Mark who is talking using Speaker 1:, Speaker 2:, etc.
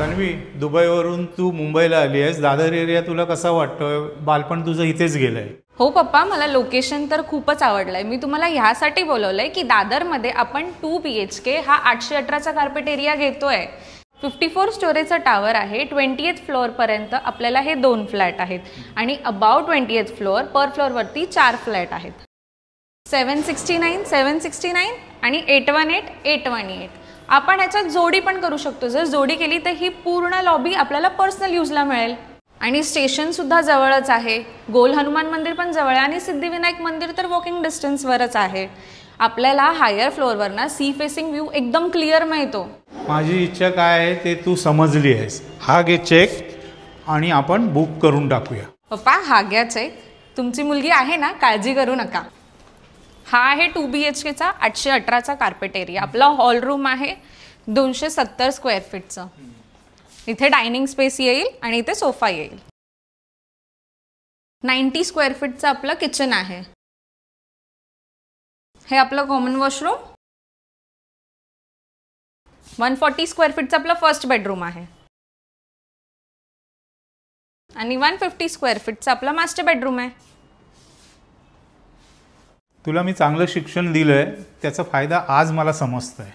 Speaker 1: तन्वी, दुबईवरून तू मुंबईला आली आहेस. दादर एरिया तुला कसा वाटतोय? बालपण तुझं इथेच गेलंय.
Speaker 2: हो पप्पा, मला लोकेशन तर खूपच आवडलंय. मी तुम्हाला ह्यासाठी बोलवलंय की दादरमध्ये आपण 2 BHK हा 818चा कार्पेट एरिया घेतोय. 54 स्टोरेजचा टावर आहे. 20th फ्लोअरपर्यंत आपल्याला हे 2 फ्लॅट आहेत आणि अबाउट 20th फ्लोअर पर फ्लोअरवरती 4 फ्लॅट आहेत. 769, 769 आणि 818, 818. आपण ह्याच्यात जोडी पण करू शकतो. जर जोडी केली तर ही पूर्ण लॉबी आपल्याला पर्सनल यूजला मिळेल. आणि स्टेशनसुद्धा जवळच आहे. गोल हनुमान मंदिर पण जवळ आहे आणि सिद्धिविनायक मंदिर तर वॉकिंग डिस्टन्सवरच आहे. आपल्याला हायर फ्लोअरवरनं सी फेसिंग व्ह्यू एकदम क्लिअर मिळतो.
Speaker 1: माझी इच्छा काय आहे ते तू समजली आहेस. हा घे चेक आणि आपण बुक करून टाकूया.
Speaker 2: पप्पा, हा घ्या चेक. तुमची मुलगी आहे ना, काळजी करू नका. हा आहे 2 BHKचा 818चा कार्पेट एरिया. आपला हॉल रूम आहे 270 स्क्वेअर फीटचं. इथे डायनिंग स्पेस येईल आणि इथे सोफा येईल. 90 स्क्वेअर फीटचं आपलं किचन आहे. हे आपलं कॉमन वॉशरूम. 140 स्क्वेअर फीटचं आपलं फर्स्ट बेडरूम आहे आणि 150 स्क्वेअर फीटचं आपलं मास्टर बेडरूम आहे.
Speaker 1: तुला मी चांगलं शिक्षण दिलंय, त्याचा फायदा आज मला समजतोय.